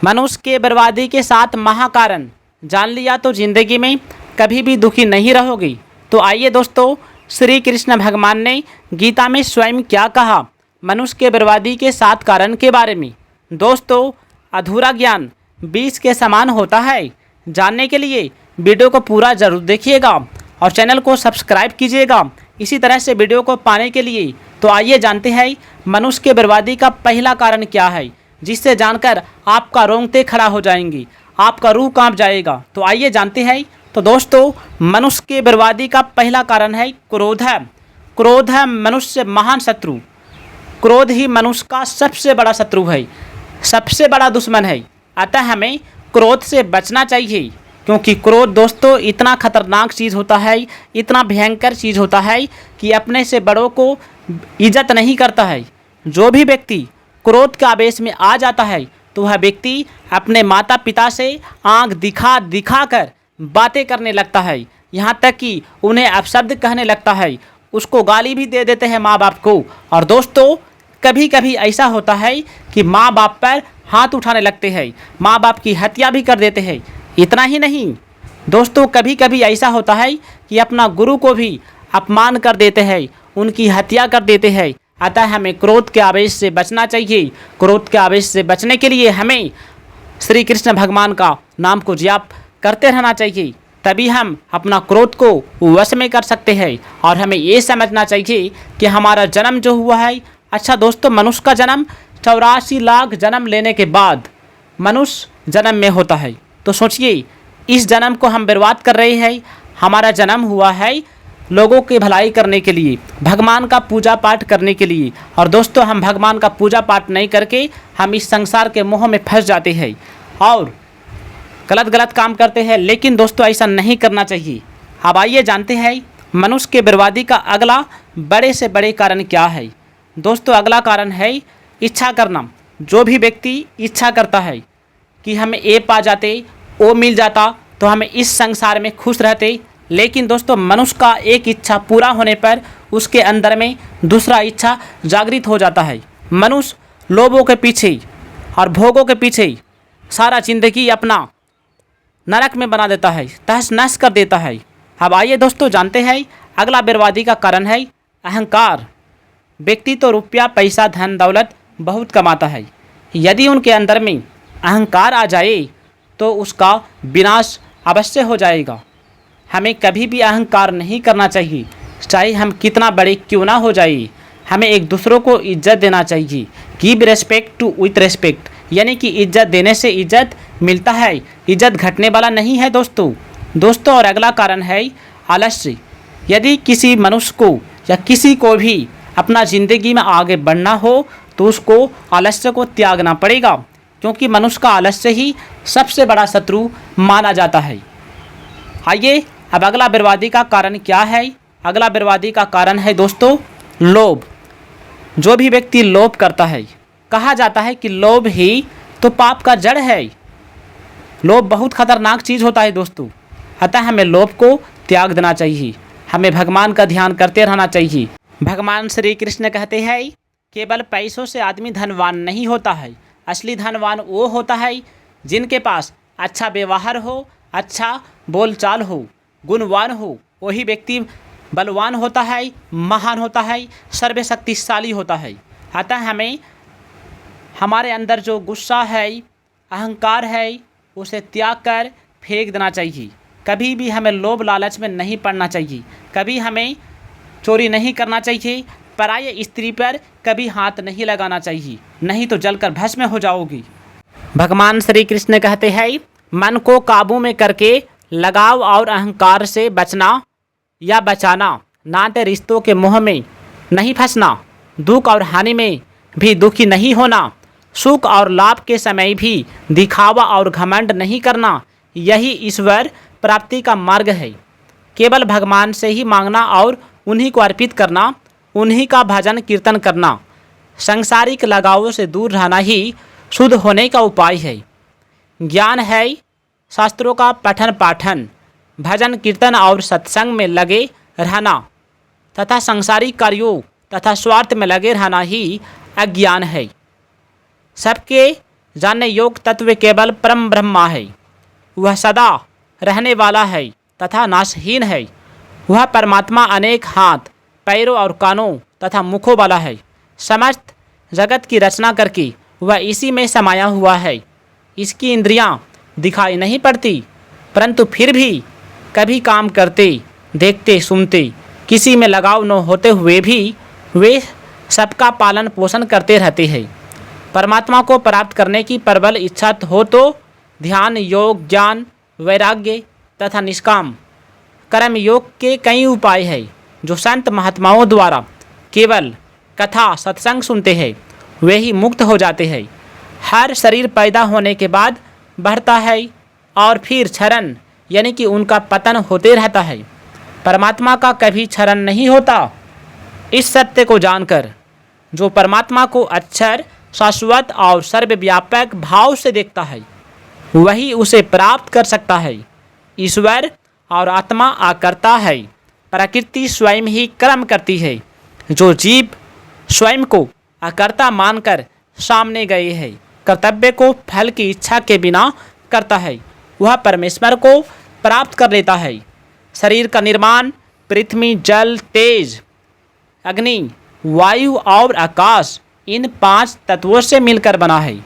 मनुष्य के बर्बादी के 7 महाकारण जान लिया तो जिंदगी में कभी भी दुखी नहीं रहोगी। तो आइए दोस्तों, श्री कृष्ण भगवान ने गीता में स्वयं क्या कहा मनुष्य के बर्बादी के 7 कारण के बारे में। दोस्तों, अधूरा ज्ञान 20 के समान होता है। जानने के लिए वीडियो को पूरा जरूर देखिएगा और चैनल को सब्सक्राइब कीजिएगा इसी तरह से वीडियो को पाने के लिए। तो आइए जानते हैं मनुष्य के बर्बादी का पहला कारण क्या है, जिससे जानकर आपका रोंगटे खड़ा हो जाएंगी, आपका रूह कांप जाएगा। तो आइए जानते हैं। तो दोस्तों, मनुष्य के बर्बादी का पहला कारण है क्रोध है। क्रोध है मनुष्य महान शत्रु। क्रोध ही मनुष्य का सबसे बड़ा शत्रु है, सबसे बड़ा दुश्मन है। अतः हमें क्रोध से बचना चाहिए, क्योंकि क्रोध दोस्तों इतना खतरनाक चीज़ होता है, इतना भयंकर चीज़ होता है कि अपने से बड़ों को इज्जत नहीं करता है। जो भी व्यक्ति क्रोध के आवेश में आ जाता है तो वह व्यक्ति अपने माता पिता से आंख दिखा दिखा कर बातें करने लगता है, यहाँ तक कि उन्हें अपशब्द कहने लगता है, उसको गाली भी दे देते हैं माँ बाप को। और दोस्तों, कभी कभी ऐसा होता है कि माँ बाप पर हाथ उठाने लगते हैं, माँ बाप की हत्या भी कर देते हैं। इतना ही नहीं दोस्तों, कभी कभी ऐसा होता है कि अपना गुरु को भी अपमान कर देते हैं, उनकी हत्या कर देते हैं। अतः हमें क्रोध के आवेश से बचना चाहिए। क्रोध के आवेश से बचने के लिए हमें श्री कृष्ण भगवान का नाम को जाप करते रहना चाहिए, तभी हम अपना क्रोध को वश में कर सकते हैं। और हमें ये समझना चाहिए कि हमारा जन्म जो हुआ है, अच्छा दोस्तों, मनुष्य का जन्म 84 लाख जन्म लेने के बाद मनुष्य जन्म में होता है। तो सोचिए, इस जन्म को हम बर्बाद कर रहे हैं। हमारा जन्म हुआ है लोगों की भलाई करने के लिए, भगवान का पूजा पाठ करने के लिए। और दोस्तों, हम भगवान का पूजा पाठ नहीं करके हम इस संसार के मोह में फंस जाते हैं और गलत काम करते हैं। लेकिन दोस्तों, ऐसा नहीं करना चाहिए। अब आइए जानते हैं मनुष्य के बर्बादी का अगला बड़े से बड़े कारण क्या है। दोस्तों, अगला कारण है इच्छा करना। जो भी व्यक्ति इच्छा करता है कि हमें ये पा जाते, वो मिल जाता, तो हमें इस संसार में खुश रहते। लेकिन दोस्तों, मनुष्य का एक इच्छा पूरा होने पर उसके अंदर में दूसरा इच्छा जागृत हो जाता है। मनुष्य लोभों के पीछे और भोगों के पीछे सारा जिंदगी अपना नरक में बना देता है, तहस नहस कर देता है। अब आइए दोस्तों जानते हैं अगला बर्बादी का कारण है अहंकार। व्यक्ति तो रुपया पैसा धन दौलत बहुत कमाता है, यदि उनके अंदर में अहंकार आ जाए तो उसका विनाश अवश्य हो जाएगा। हमें कभी भी अहंकार नहीं करना चाहिए, चाहे हम कितना बड़े क्यों ना हो जाए। हमें एक दूसरों को इज्जत देना चाहिए। Give respect to with respect, यानी कि इज्जत देने से इज्जत मिलता है, इज्जत घटने वाला नहीं है दोस्तों। और अगला कारण है आलस्य। यदि किसी मनुष्य को या किसी को भी अपना ज़िंदगी में आगे बढ़ना हो तो उसको आलस्य को त्यागना पड़ेगा, क्योंकि मनुष्य का आलस्य ही सबसे बड़ा शत्रु माना जाता है। आइए, अब अगला बर्बादी का कारण क्या है। अगला बर्बादी का कारण है दोस्तों लोभ। जो भी व्यक्ति लोभ करता है, कहा जाता है कि लोभ ही तो पाप का जड़ है। लोभ बहुत खतरनाक चीज़ होता है दोस्तों। अतः हमें लोभ को त्याग देना चाहिए, हमें भगवान का ध्यान करते रहना चाहिए। भगवान श्री कृष्ण कहते हैं, केवल पैसों से आदमी धनवान नहीं होता है, असली धनवान वो होता है जिनके पास अच्छा व्यवहार हो, अच्छा बोलचाल हो, गुणवान हो। वही व्यक्ति बलवान होता है, महान होता है, सर्वशक्तिशाली होता है। अतः हमें हमारे अंदर जो गुस्सा है, अहंकार है, उसे त्याग कर फेंक देना चाहिए। कभी भी हमें लोभ लालच में नहीं पड़ना चाहिए, कभी हमें चोरी नहीं करना चाहिए, पराये स्त्री पर कभी हाथ नहीं लगाना चाहिए, नहीं तो जलकर भस्म हो जाओगी। भगवान श्री कृष्ण कहते हैं, मन को काबू में करके लगाव और अहंकार से बचना या बचाना, नाते रिश्तों के मोह में नहीं फंसना, दुख और हानि में भी दुखी नहीं होना, सुख और लाभ के समय भी दिखावा और घमंड नहीं करना, यही ईश्वर प्राप्ति का मार्ग है। केवल भगवान से ही मांगना और उन्हीं को अर्पित करना, उन्हीं का भजन कीर्तन करना, सांसारिक लगावों से दूर रहना ही शुद्ध होने का उपाय है। ज्ञान है शास्त्रों का पठन पाठन, भजन कीर्तन और सत्संग में लगे रहना तथा सांसारिक कार्यों तथा स्वार्थ में लगे रहना ही अज्ञान है। सबके जानने योग्य तत्व केवल परम ब्रह्मा है। वह सदा रहने वाला है तथा नाशहीन है। वह परमात्मा अनेक हाथ, पैरों और कानों तथा मुखों वाला है। समस्त जगत की रचना करके वह इसी में समाया हुआ है। इसकी इंद्रियां दिखाई नहीं पड़ती, परंतु फिर भी कभी काम करते, देखते, सुनते, किसी में लगाव न होते हुए भी वे सबका पालन पोषण करते रहते हैं। परमात्मा को प्राप्त करने की प्रबल इच्छा हो तो ध्यान, योग, ज्ञान, वैराग्य तथा निष्काम कर्म योग के कई उपाय हैं जो संत महात्माओं द्वारा केवल कथा सत्संग सुनते हैं वे ही मुक्त हो जाते हैं। हर शरीर पैदा होने के बाद बढ़ता है और फिर क्षरण यानी कि उनका पतन होते रहता है। परमात्मा का कभी क्षरण नहीं होता। इस सत्य को जानकर जो परमात्मा को अक्षर, शाश्वत और सर्वव्यापक भाव से देखता है वही उसे प्राप्त कर सकता है। ईश्वर और आत्मा आकर्ता है। प्रकृति स्वयं ही कर्म करती है। जो जीव स्वयं को अकर्ता मानकर सामने गए है, कर्तव्य को फल की इच्छा के बिना करता है, वह परमेश्वर को प्राप्त कर लेता है। शरीर का निर्माण पृथ्वी, जल, तेज, अग्नि, वायु और आकाश इन 5 तत्वों से मिलकर बना है।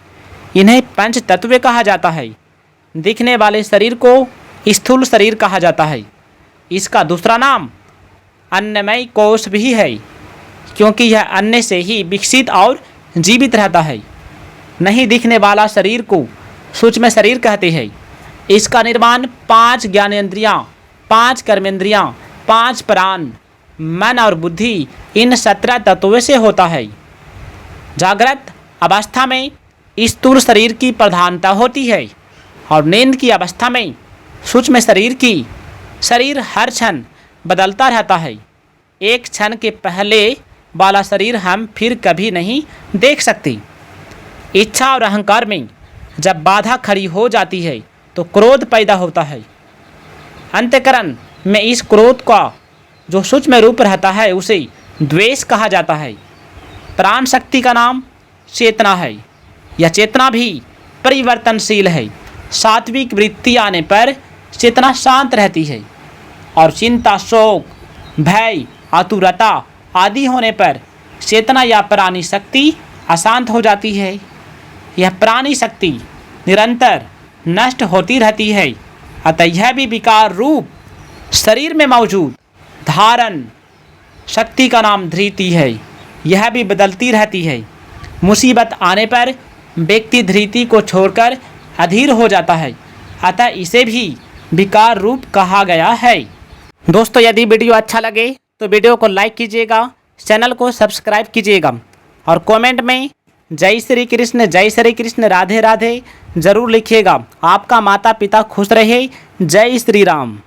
इन्हें पंच तत्व कहा जाता है। दिखने वाले शरीर को स्थूल शरीर कहा जाता है। इसका दूसरा नाम अन्नमय कोश भी है, क्योंकि यह अन्न से ही विकसित और जीवित रहता है। नहीं दिखने वाला शरीर को सूक्ष्म शरीर कहते हैं। इसका निर्माण 5 ज्ञानेंद्रियाँ, 5 कर्मेंद्रियाँ, 5 प्राण, मन और बुद्धि इन 17 तत्वों से होता है। जागृत अवस्था में स्थूल शरीर की प्रधानता होती है और नींद की अवस्था में सूक्ष्म शरीर हर क्षण बदलता रहता है। एक क्षण के पहले वाला शरीर हम फिर कभी नहीं देख सकते। इच्छा और अहंकार में जब बाधा खड़ी हो जाती है तो क्रोध पैदा होता है। अंतःकरण में इस क्रोध का जो सूक्ष्म रूप रहता है उसे द्वेष कहा जाता है। प्राण शक्ति का नाम चेतना है। यह चेतना भी परिवर्तनशील है। सात्विक वृत्ति आने पर चेतना शांत रहती है और चिंता, शोक, भय, आतुरता आदि होने पर चेतना या प्राणी शक्ति अशांत हो जाती है। यह प्राणी शक्ति निरंतर नष्ट होती रहती है। अतः यह भी विकार रूप शरीर में मौजूद धारण शक्ति का नाम धृति है। यह भी बदलती रहती है। मुसीबत आने पर व्यक्ति धृति को छोड़कर अधीर हो जाता है। अतः इसे भी विकार रूप कहा गया है। दोस्तों, यदि वीडियो अच्छा लगे तो वीडियो को लाइक कीजिएगा, चैनल को सब्सक्राइब कीजिएगा और कमेंट में जय श्री कृष्ण, राधे राधे ज़रूर लिखिएगा। आपका माता पिता खुश रहे। जय श्री राम।